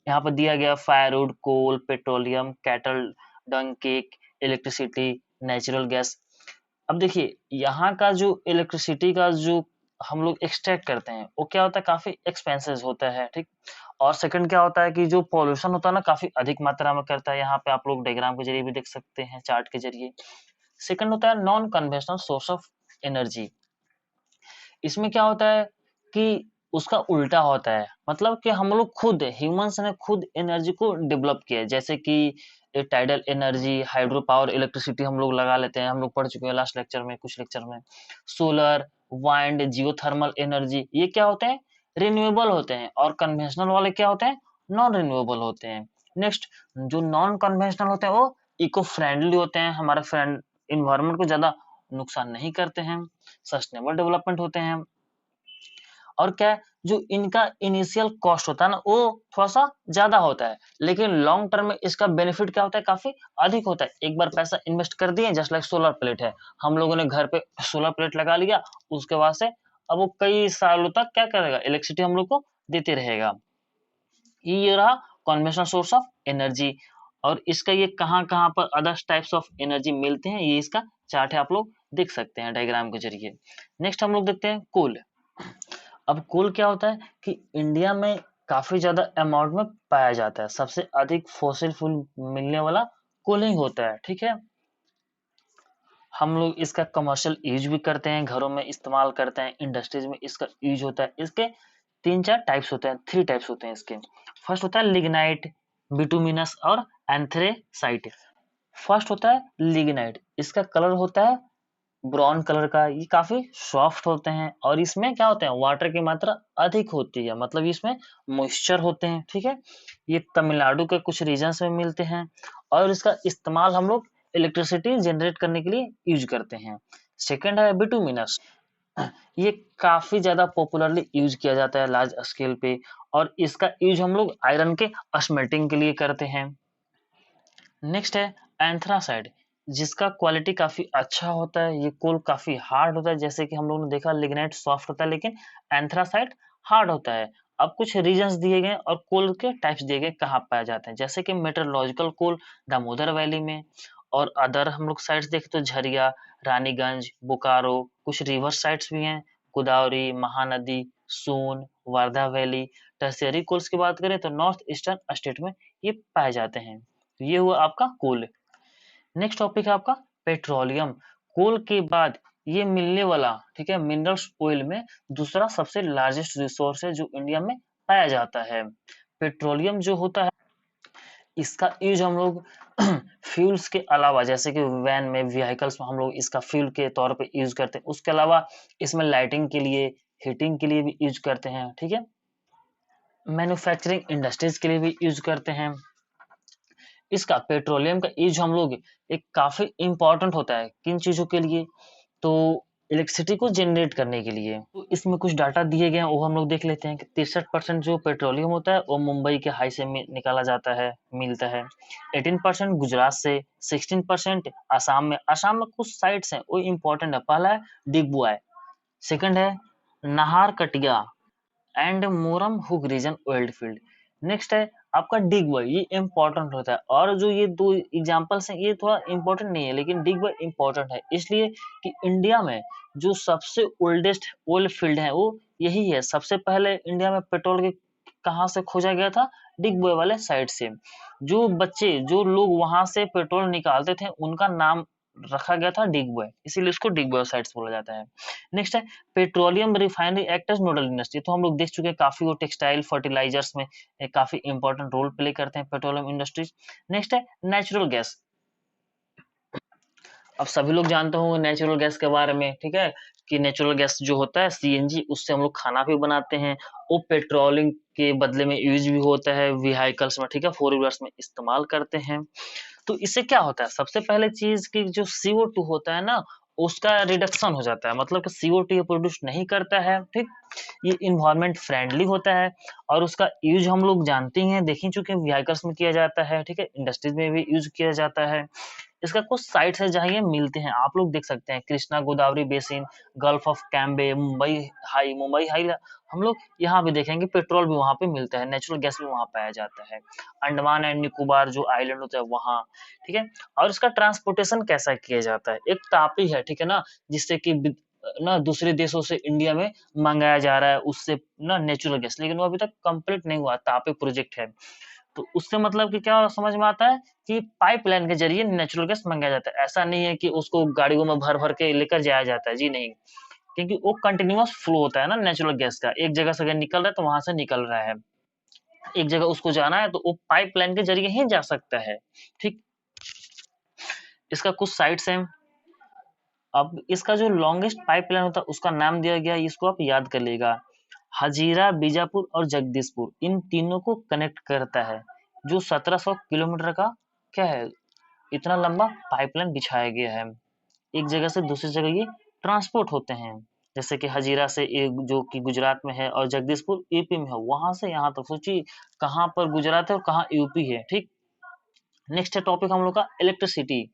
यहाँ पर दिया गया firewood, coal, petroleum, cattle dung cake, electricity, natural gas. अब देखिए यहाँ का जो इलेक्ट्रिसिटी का जो हम लोग एक्सट्रैक्ट करते हैं वो क्या होता है, काफी एक्सपेंसिव होता है। ठीक, और सेकंड क्या होता है कि जो पॉल्यूशन होता है ना काफी अधिक मात्रा में करता है। यहाँ पे आप लोग डायग्राम के जरिए भी देख सकते हैं, चार्ट के जरिए। सेकंड होता है non conventional source of energy. इसमें क्या होता है कि उसका उल्टा होता है, मतलब कि हम लोग खुद ह्यूमंस ने खुद एनर्जी को डेवलप किया है, जैसे कि tidal energy, hydro power, electricity हम लोग लगा लेते हैं, हम लोग पढ़ चुके हैं लास्ट लेक्चर में, कुछ लेक्चर में। सोलर, वाइंड, जियोथर्मल एनर्जी, ये क्या होते हैं, रिन्यूएबल होते हैं, और कन्वेंशनल वाले क्या होते हैं, नॉन रिन्यूएबल होते हैं। नेक्स्ट, जो नॉन कन्वेंशनल होते हैं वो इको फ्रेंडली होते हैं, हमारे फ्रेंड इन्वायरमेंट को ज्यादा नुकसान नहीं करते हैं, सस्टेनेबल डेवलपमेंट होते हैं। और क्या है, जो इनका इनिशियल कॉस्ट होता है ना वो थोड़ा सा ज्यादा होता है, लेकिन लॉन्ग टर्म में इसका बेनिफिट क्या होता है, काफी अधिक होता है। एक बार पैसा इन्वेस्ट कर दिए, जस्ट लाइक सोलर प्लेट है, हम लोगों ने घर पे सोलर प्लेट लगा लिया, उसके बाद से अब वो कई सालों तक क्या करेगा, इलेक्ट्रिसिटी हम लोग को देते रहेगा। ये रहा कन्वेंशनल सोर्स ऑफ एनर्जी। और इसका ये कहाँ कहाँ पर अदर टाइप्स ऑफ एनर्जी मिलते हैं, ये इसका चार्ट है, आप लोग देख सकते हैं डायग्राम के जरिए। नेक्स्ट हम लोग देखते हैं कोल। अब कोल क्या होता है कि इंडिया में काफी ज्यादा अमाउंट में पाया जाता है, सबसे अधिक फॉसिल फ्यूल मिलने वाला कोल ही होता है। ठीक है, हम लोग इसका कमर्शियल यूज भी करते हैं, घरों में इस्तेमाल करते हैं, इंडस्ट्रीज में इसका यूज होता है। इसके तीन चार टाइप्स होते हैं, थ्री टाइप्स होते हैं इसके। फर्स्ट होता है लिग्नाइट, बिटुमिनस और एंथ्रेसाइट। फर्स्ट होता है लिग्नाइट, इसका कलर होता है ब्राउन कलर का, ये काफी सॉफ्ट होते हैं, और इसमें क्या होता है, वाटर की मात्रा अधिक होती है, मतलब इसमें मॉइस्चर होते हैं। ठीक है, ये तमिलनाडु के कुछ रीजन्स में मिलते हैं, और इसका इस्तेमाल हम लोग इलेक्ट्रिसिटी जनरेट करने के लिए यूज करते हैं। सेकंड है बिटुमिनस, ये काफी ज्यादा पॉपुलरली यूज किया जाता है लार्ज स्केल पे, और इसका यूज हम लोग आयरन के स्मेल्टिंग के लिए करते हैं। नेक्स्ट है एंथ्रासाइड, जिसका क्वालिटी काफी अच्छा होता है, ये कोल काफी हार्ड होता है, जैसे कि हम लोगों ने देखा लिग्नाइट सॉफ्ट होता है, लेकिन एंथ्रासाइड हार्ड होता है। अब कुछ रीजंस दिए गए और कोल के टाइप्स दिए गए कहाँ पाए जाते हैं, जैसे कि मेटरोलॉजिकल कोल दामोदर वैली में, और अदर हम लोग साइड्स देखें तो झरिया, रानीगंज, बोकारो, कुछ रिवर साइड्स भी हैं, गोदावरी, महानदी, सोन, वर्धा वैली। टर्शियरी कोल्स की बात करें तो नॉर्थ ईस्टर्न स्टेट में ये पाए जाते हैं। तो ये हुआ आपका कोल। नेक्स्ट टॉपिक है आपका पेट्रोलियम। कोल के बाद ये मिलने वाला, ठीक है, मिनरल्स ऑयल में दूसरा सबसे लार्जेस्ट रिसोर्स है जो इंडिया में पाया जाता है। पेट्रोलियम जो होता है इसका यूज हम लोग फ्यूल्स के अलावा, जैसे कि वैन में, व्हीकल्स में हम लोग इसका फ्यूल के तौर पे यूज करते हैं, उसके अलावा इसमें लाइटिंग के लिए, हीटिंग के लिए भी यूज करते हैं। ठीक है, मैन्युफैक्चरिंग इंडस्ट्रीज के लिए भी यूज करते हैं। इसका पेट्रोलियम का यूज हम लोग एक काफी इंपॉर्टेंट होता है, किन चीजों के लिए, तो इलेक्ट्रिसिटी को जनरेट करने के लिए। तो इसमें कुछ डाटा दिए गए हैं, वो हम लोग देख लेते हैं कि 63% जो पेट्रोलियम होता है वो मुंबई के हाई से निकाला जाता है, मिलता है। 18% गुजरात से, 16% आसाम में, आसाम में कुछ साइट्स हैं वो इंपॉर्टेंट है। पहला है डिगबुआई, सेकंड है नाहरकटिया एंड मोरम हुक रीजन ऑयल फील्ड। नेक्स्ट है आपका डिग बॉय, ये इंपॉर्टेंट होता है, और जो ये दो एग्जांपल्स हैं ये थोड़ा इंपॉर्टेंट नहीं है, लेकिन डिग बॉय इंपॉर्टेंट है इसलिए कि इंडिया में जो सबसे ओल्डेस्ट ऑयल फील्ड है वो यही है। सबसे पहले इंडिया में पेट्रोल के कहाँ से खोजा गया था, डिग बॉय वाले साइड से। जो बच्चे, जो लोग वहां से पेट्रोल निकालते थे उनका नाम रखा गया था डिग बॉय, इसीलिए इसको डिग बॉय साइड्स बोला जाता है। नेक्स्ट है petroleum refinery act as nodal industry, तो हम लोग देख चुके हैं काफी, वो टेक्सटाइल फर्टिलाइजर्स में काफी इंपॉर्टेंट रोल प्ले करते हैं पेट्रोलियम इंडस्ट्रीज। नेक्स्ट है नेचुरल गैस। अब सभी लोग जानते होंगे नेचुरल गैस के बारे में, ठीक है, कि नेचुरल गैस जो होता है सीएनजी, उससे हम लोग खाना भी बनाते हैं। वो पेट्रोलिंग के बदले में यूज भी होता है व्हीकल्स में, ठीक है, फोर व्हीलर्स में इस्तेमाल करते हैं। तो इससे क्या होता है, सबसे पहले चीज की जो CO2 होता है ना, उसका रिडक्शन हो जाता है, मतलब कि CO2 ये प्रोड्यूस नहीं करता है, ठीक। ये इन्वायरमेंट फ्रेंडली होता है और उसका यूज हम लोग जानते हैं, देख ही चुके हैं, व्हीकल्स में किया जाता है, ठीक है, इंडस्ट्रीज में भी यूज किया जाता है। इसका कुछ साइट्स है जहाँ ये मिलते हैं, आप लोग देख सकते हैं, Krishna Godavari basin, gulf of Cambay, Mumbai high, हम लोग यहाँ भी देखेंगे पेट्रोल भी वहाँ पे मिलता है, नेचुरल गैस भी वहाँ पाया जाता है। अंडमान एंड निकोबार जो आइलैंड होता है वहाँ, ठीक है। और इसका ट्रांसपोर्टेशन कैसा किया जाता है, एक टापी है, ठीक है ना, जिससे कि ना दूसरे देशों से इंडिया में मंगाया जा रहा है उससे ना नेचुरल गैस, लेकिन वो अभी तक कंप्लीट नहीं हुआ, तापी प्रोजेक्ट है। तो उससे मतलब कि क्या समझ में आता है कि पाइपलाइन के जरिए नेचुरल गैस मंगाया जाता है, ऐसा नहीं है कि उसको गाड़ियों में भर भर के लेकर जाया जाता है, जी नहीं, क्योंकि वो कंटिन्यूअस फ्लो होता है ना नेचुरल गैस का, एक जगह से अगर निकल रहा है तो वहां से निकल रहा है, एक जगह उसको जाना है तो वो पाइपलाइन के जरिए ही जा सकता है, ठीक। इसका कुछ साइट्स हैं। अब इसका जो लॉन्गेस्ट पाइपलाइन होता है उसका नाम दिया गया, इसको आप याद कर लीजिएगा, हजीरा, बीजापुर और जगदीशपुर, इन तीनों को कनेक्ट करता है, जो 1700 किलोमीटर का क्या है, इतना लंबा पाइपलाइन बिछाया गया है। एक जगह से दूसरी जगह ये ट्रांसपोर्ट होते हैं, जैसे कि हजीरा से एक जो कि गुजरात में है और जगदीशपुर यूपी में है, वहां से यहाँ तक सोचिए कहाँ पर गुजरात है और कहाँ यूपी है, ठीक। नेक्स्ट है टॉपिक हम लोग का इलेक्ट्रिसिटी।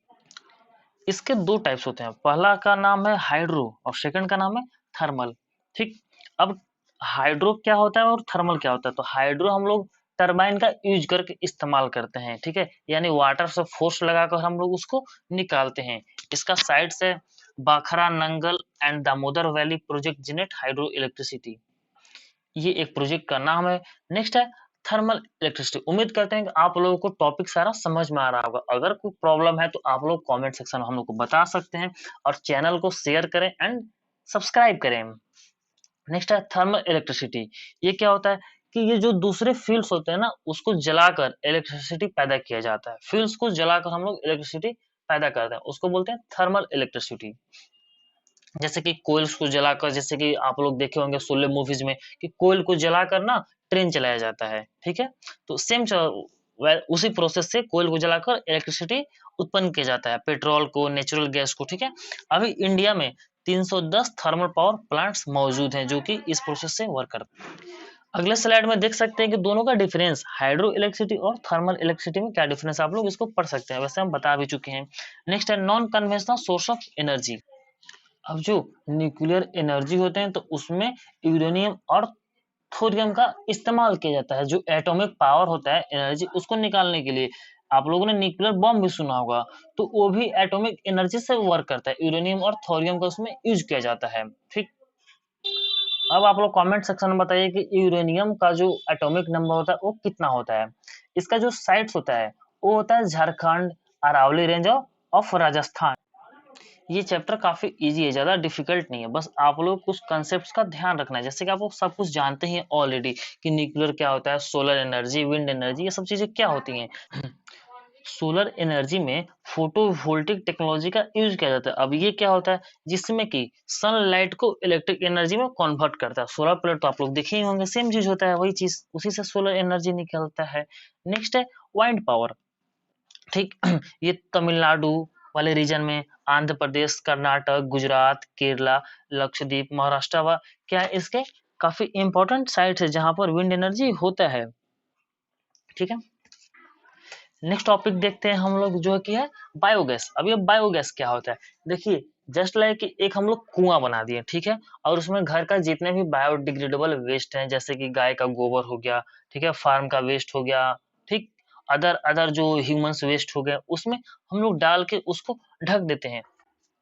इसके दो टाइप्स होते हैं, पहला का नाम है हाइड्रो और सेकंड का नाम है थर्मल, ठीक। अब हाइड्रो क्या होता है और थर्मल क्या होता है, तो हाइड्रो हम लोग टरबाइन का यूज करके इस्तेमाल करते हैं, ठीक है, यानी वाटर से फोर्स लगाकर हम लोग उसको निकालते हैं। इसका साइड से Bhakra, Nangal and Damodar valley project generate hydro electricity, ये एक प्रोजेक्ट का नाम है। नेक्स्ट है थर्मल इलेक्ट्रिसिटी। उम्मीद करते हैं कि आप लोगों को टॉपिक सारा समझ में आ रहा होगा, अगर कोई प्रॉब्लम है तो आप लोग कमेंट सेक्शन में हम लोग को बता सकते हैं, और चैनल को शेयर करें एंड सब्सक्राइब करें। नेक्स्ट है थर्मल इलेक्ट्रिसिटी। ये क्या होता है कि ये जो दूसरे फील्ड्स होते हैं ना, उसको जलाकर इलेक्ट्रिसिटी पैदा किया जाता है, फील्ड्स को जलाकर हम लोग इलेक्ट्रिसिटी पैदा करते हैं, उसको बोलते हैं थर्मल इलेक्ट्रिसिटी। जैसे कि कोयल्स को जलाकर, जैसे कि आप लोग देखे होंगे शोले मूवीज में कि कोयल को जलाकर ना ट्रेन चलाया जाता है, ठीक है, तो सेम उसी प्रोसेस से कोयल को जलाकर इलेक्ट्रिसिटी उत्पन्न किया जाता है, पेट्रोल को, नेचुरल गैस को, ठीक है। अभी इंडिया में 310 थर्मल पावर प्लांट्स मौजूद हैं जो कि इस प्रोसेस से वर्क करते हैं। अगले स्लाइड में देख सकते हैं कि दोनों का डिफरेंस, हाइड्रो इलेक्ट्रिसिटी और थर्मल इलेक्ट्रिसिटी में क्या डिफरेंस, आप लोग इसको पढ़ सकते हैं, वैसे हम बता भी चुके हैं। नेक्स्ट है non conventional source of energy. अब जो न्यूक्लियर एनर्जी होते हैं तो उसमें यूरेनियम और थोरियम का इस्तेमाल किया जाता है, जो एटॉमिक पावर होता है एनर्जी उसको निकालने के लिए। आप लोगों ने न्यूक्लियर बॉम्ब भी सुना होगा, तो वो भी एटॉमिक एनर्जी से वर्क करता है, यूरेनियम और थोरियम का उसमें यूज किया जाता है, ठीक। अब आप लोग कमेंट सेक्शन में बताइए कि यूरेनियम का जो एटॉमिक नंबर होता है वो कितना होता है। इसका जो साइट्स होता है वो होता है झारखंड, अरावली रेंज ऑफ राजस्थान। ये चैप्टर काफी इजी है, ज्यादा डिफिकल्ट नहीं है, बस आप लोग कुछ कंसेप्ट का ध्यान रखना है, जैसे कि आप लोग सब कुछ जानते हैं ऑलरेडी कि न्यूक्लियर क्या होता है, सोलर एनर्जी, विंड एनर्जी, ये सब चीजें क्या होती हैं। सोलर एनर्जी में फोटोवोल्टिक टेक्नोलॉजी का यूज किया जाता है। अब ये क्या होता है, जिसमें कि सनलाइट को इलेक्ट्रिक एनर्जी में कन्वर्ट करता है। सोलर प्लेट तो आप लोग देखे ही होंगे, सेम चीज होता है, वही चीज, उसी से सोलर एनर्जी निकलता है। नेक्स्ट है वाइंड पावर, ठीक। ये तमिलनाडु वाले रीजन में, आंध्र प्रदेश, कर्नाटक, गुजरात, केरला, लक्षद्वीप, महाराष्ट्र व क्या है, इसके काफी इंपॉर्टेंट साइट है जहां पर विंड एनर्जी होता है, ठीक है। नेक्स्ट टॉपिक देखते हैं हम लोग, जो कि है बायोगैस। अब ये बायोगैस क्या होता है, देखिए, जस्ट लाइक एक हम लोग कुआं बना दिए, ठीक है, और उसमें घर का जितने भी बायोडिग्रेडेबल वेस्ट हैं, जैसे कि गाय का गोबर हो गया, ठीक है, फार्म का वेस्ट हो गया, ठीक, अदर अदर जो ह्यूमंस वेस्ट हो गया, उसमें हम लोग डाल के उसको ढक देते हैं।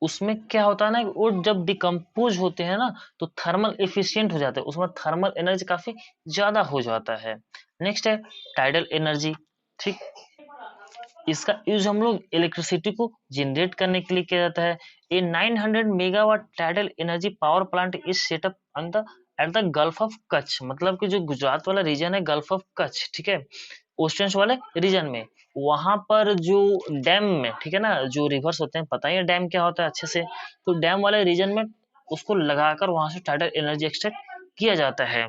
उसमें क्या होता है ना, वो जब डिकम्पोज होते हैं ना तो थर्मल एफिशिएंट हो जाते हैं, उसमें थर्मल एनर्जी काफी ज्यादा हो जाता है। नेक्स्ट है टाइडल एनर्जी, ठीक। इसका यूज हम लोग इलेक्ट्रिसिटी को जनरेट करने के लिए किया जाता है। ए 900 megawatt tidal energy power plant is setup on the at the gulf of Kutch, मतलब कि जो गुजरात वाला रीजन है, गल्फ ऑफ कच्छ, ठीक है, ओशंस वाले रीजन में, वहां पर जो डैम में, ठीक है ना, जो रिवर्स होते हैं, पता ही है डैम क्या होता है अच्छे से, तो डैम वाले रीजन में उसको लगाकर वहां से टाइडल एनर्जी एक्सट्रैक्ट किया जाता है।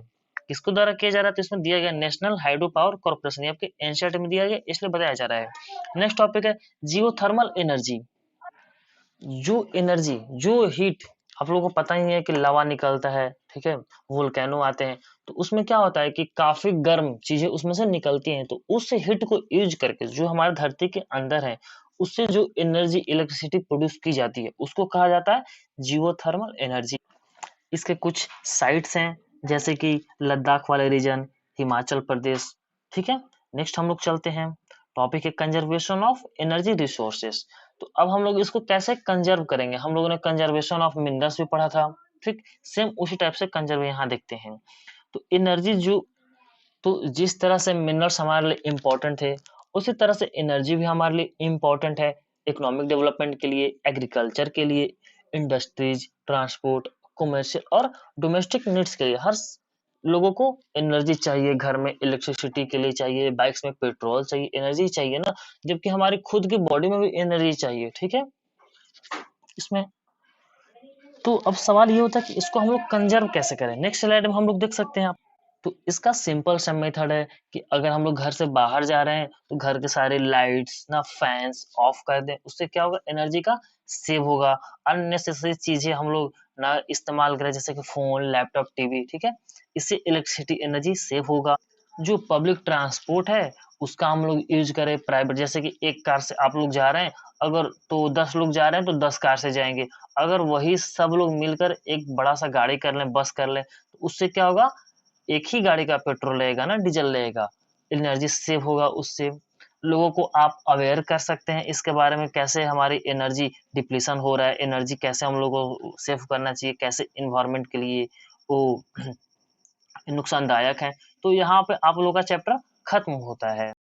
किसको द्वारा किया जा रहा है, तो इसमें दिया गया नेशनल हाइड्रो पावर कॉर्पोरेशन, ये आपके एनसीईआरटी में दिया गया, इसलिए बताया जा रहा है। नेक्स्ट टॉपिक है जियोथर्मल एनर्जी। जो एनर्जी, जो हीट, आप लोगों को पता ही है कि लावा निकलता है, ठीक है, वोल्केनो आते हैं, तो उसमें क्या होता है कि काफी गर्म चीजें उसमें से निकलती हैं, तो उस हीट को यूज करके जो हमारे धरती के अंदर है, उससे जो एनर्जी इलेक्ट्रिसिटी प्रोड्यूस की जाती है, उसको कहा जाता है जियोथर्मल एनर्जी। इसके कुछ साइट्स हैं, जैसे कि लद्दाख वाले रीजन, हिमाचल प्रदेश, ठीक है। नेक्स्ट हम लोग चलते हैं, टॉपिक है कंजर्वेशन ऑफ एनर्जी रिसोर्सेस। तो अब हम लोग इसको कैसे कंजर्व करेंगे, हम लोगों ने कंजर्वेशन ऑफ मिनरल्स भी पढ़ा था, ठीक, सेम उसी टाइप से कंजर्व यहाँ देखते हैं। तो एनर्जी जो, तो जिस तरह से मिनरल्स हमारे लिए इम्पोर्टेंट थे, उसी तरह से एनर्जी भी हमारे लिए इम्पोर्टेंट है, इकोनॉमिक डेवलपमेंट के लिए, एग्रीकल्चर के लिए, इंडस्ट्रीज, ट्रांसपोर्ट, कमर्शियल और डोमेस्टिक नीड्स के लिए। लोगों को एनर्जी चाहिए, घर में इलेक्ट्रिसिटी के लिए चाहिए, बाइक्स में पेट्रोल चाहिए, एनर्जी चाहिए ना, जबकि हमारी खुद की बॉडी में भी एनर्जी चाहिए, ठीक है। इसमें तो अब सवाल ये होता है कि इसको हम लोग कंजर्व कैसे करें। नेक्स्ट स्लाइड में हम लोग देख सकते हैं। तो इसका सिंपल सा मेथड है कि अगर हम लोग घर से बाहर जा रहे हैं तो घर के सारे लाइट्स ना, फैंस ऑफ कर दें, उससे क्या होगा, एनर्जी का सेव होगा। अननेसेसरी चीजें हम लोग ना इस्तेमाल करें, जैसे कि फोन, लैपटॉप, टीवी, ठीक है, इससे इलेक्ट्रिसिटी एनर्जी सेव होगा। जो पब्लिक ट्रांसपोर्ट है उसका हम लोग यूज करें, प्राइवेट, जैसे कि एक कार से आप लोग जा रहे हैं, अगर तो 10 लोग जा रहे हैं तो 10 कार से जाएंगे, अगर वही सब लोग मिलकर एक बड़ा सा गाड़ी कर लें, बस कर लें, तो उससे क्या होगा, एक ही गाड़ी का पेट्रोल लगेगा ना, डीजल लगेगा, एनर्जी सेव होगा उससे। लोगों को आप अवेयर कर सकते हैं इसके बारे में, कैसे हमारी एनर्जी डिप्लीशन हो रहा है, एनर्जी कैसे हम लोगों को सेव करना चाहिए, कैसे इन्वायरमेंट के लिए वो नुकसानदायक है। तो यहाँ पे आप लोगों का चैप्टर खत्म होता है।